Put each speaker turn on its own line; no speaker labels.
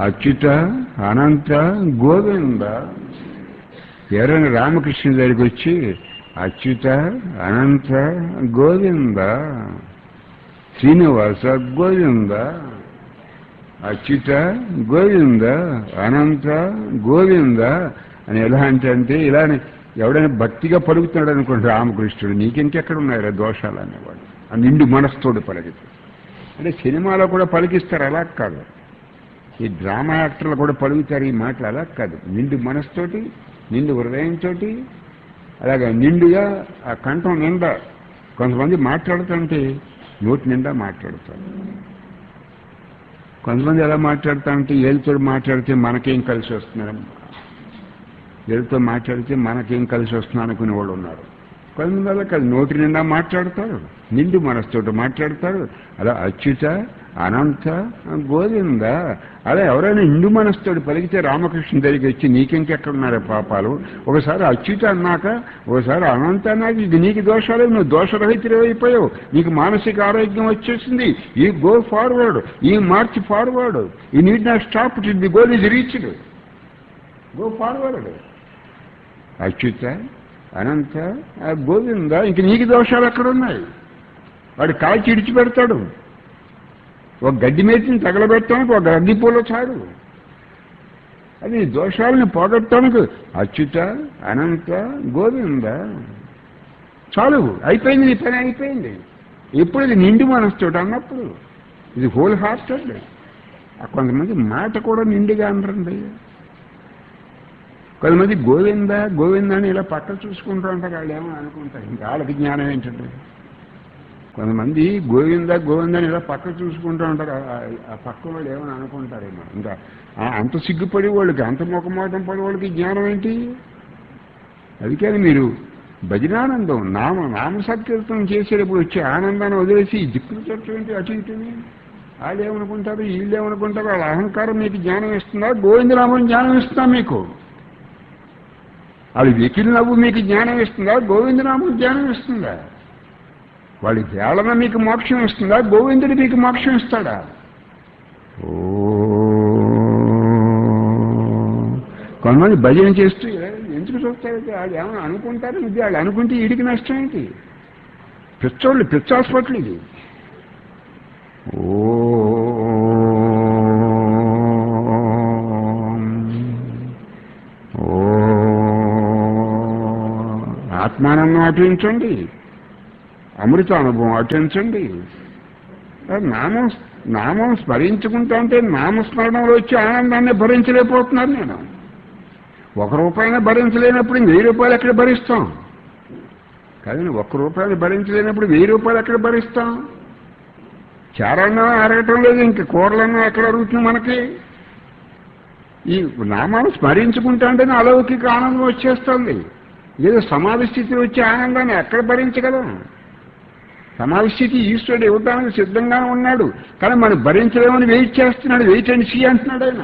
అచ్యుత అనంత గోవింద. ఎవరైనా రామకృష్ణ దగ్గరికి వచ్చి అచ్యుత అనంత గోవింద, శ్రీనివాస గోవింద, అచ్యుత గోవింద అనంత గోవింద అని ఎలా అంటే ఇలా ఎవడైనా భక్తిగా పలుకుతున్నాడు అనుకోండి రామకృష్ణుడు, నీకింకెక్కడ ఉన్నాయా దోషాలు అనేవాడు. ఆ నిండు మనస్తోడు పలికితే. అంటే సినిమాలో కూడా పలికిస్తారు, అలా కాదు. ఈ డ్రామా యాక్టర్లు కూడా పలుకుతారు ఈ మాటలు, అలా కాదు. నిండు మనస్తోటి, నిండు హృదయంతో, అలాగా నిండుగా ఆ కంఠం నిండా. కొంతమంది మాట్లాడుతుంటే నోటి నిండా మాట్లాడతారు. కొంతమంది ఎలా మాట్లాడుతారంటే ఏళ్ళతో మాట్లాడితే మనకేం కలిసి వస్తున్నారు, ఏళ్ళతో మాట్లాడితే మనకేం కలిసి వస్తున్నారు అనుకునే వాళ్ళు ఉన్నారు. కొంతమంది అలా కాదు, నోటి నిండా మాట్లాడతారు, నిండు మనసుతో మాట్లాడతారు. అలా అచ్యుత అనంత గోవింద అలా ఎవరైనా నిండు మనసుతోటి పలికితే రామకృష్ణ దగ్గరికి వచ్చి నీకింకెక్కడున్నారే పాపాలు, ఒకసారి అచ్యుత అన్నాక ఒకసారి అనంత అన్నాక ఇది నీకు దోషాలు, నువ్వు దోషరహితులైపోయావు, నీకు మానసిక ఆరోగ్యం వచ్చేసింది. We go forward, we march forward, we need not stop till the goal is reached. Go forward. Achyuta Ananta Govinda, ఇంక నీకు దోషాలు ఎక్కడున్నాయి? వాడు కాల్చి ఇడిచిపెడతాడు. ఒక గడ్డి మేతిని తగలబెట్టడానికి ఒక గడ్డి పూల చాడు. అది దోషాలను పోగొట్టడానికి అచ్యుత అనంత గోవింద చాలు, అయిపోయింది, నీ పని అయిపోయింది. ఎప్పుడు ఇది నిండు మనస్తోటి అన్నప్పుడు, ఇది హోల్ హార్టెడ్. కొంతమంది మాట కూడా నిండుగా అనరండి. కొంతమంది గోవింద గోవింద అని ఇలా పక్క చూసుకుంటూ ఉంటారు, వాళ్ళు ఏమో అనుకుంటారు. ఇంకా వాళ్ళకి జ్ఞానం ఏంటంటే, కొంతమంది గోవింద గోవింద అని ఇలా పక్క చూసుకుంటూ ఉంటారు, ఆ పక్క వాళ్ళు ఏమని అనుకుంటారేమో. ఇంకా అంత సిగ్గుపడి వాళ్ళకి, అంత ముఖమాటం పడి వాళ్ళకి జ్ఞానం ఏంటి? అందుకని మీరు భజనానందం నామ సత్కీర్తనం చేసేటప్పుడు వచ్చే ఆనందాన్ని వదిలేసి దిక్కులు చట్టం ఏంటి అటు ఇటుని వాళ్ళు ఏమనుకుంటారు, వీళ్ళు ఏమనుకుంటారు, వాళ్ళ అహంకారం మీకు జ్ఞానం ఇస్తుందా, గోవిందనామం జ్ఞానం ఇస్తుందా మీకు? వాళ్ళు వెకిలి నవ్వు మీకు జ్ఞానం ఇస్తుందా, గోవిందనామం జ్ఞానం ఇస్తుందా? వాళ్ళ హేళన మీకు మోక్షం ఇస్తుందా, గోవిందుడు మీకు మోక్షం ఇస్తాడా? కొంతమంది భజన చేస్తూ ఎందుకు చూస్తారు, వాళ్ళు ఏమైనా అనుకుంటారు, ఇది వాళ్ళు అనుకుంటే వీడికి నష్టం ఏంటి? పిచ్చోళ్ళు, పిచ్చ హాస్పిటల్ ఇది. ఆత్మానందం అటించండి, అమృత అనుభవం అటించండి. నామం స్మరించుకుంటా అంటే నామస్మరణంలో వచ్చే ఆనందాన్ని భరించలేకపోతున్నాను నేను. 1 రూపాయినా భరించలేనప్పుడు 1000 రూపాయలు ఎక్కడ భరిస్తాం? కానీ 1 రూపాయలు భరించలేనప్పుడు 1000 రూపాయలు ఎక్కడ భరిస్తాం? చారన్నా అరగటం లేదు, ఇంక కూరలన్నా ఎక్కడ అరుగుతుంది మనకి? ఈ నామాన్ని స్మరించుకుంటా అంటేనే అలౌకిక ఆనందం వచ్చేస్తుంది. ఏదో సమాధి స్థితిలో వచ్చే ఆనందాన్ని ఎక్కడ భరించగలం? సమాధి స్థితి ఈశ్వరుడు ఇవ్వడానికి సిద్ధంగా ఉన్నాడు, కానీ మనం భరించలేమని వెయిట్ చేస్తున్నాడు. వెయిట్ అండ్ సీ అంటున్నాడు ఆయన.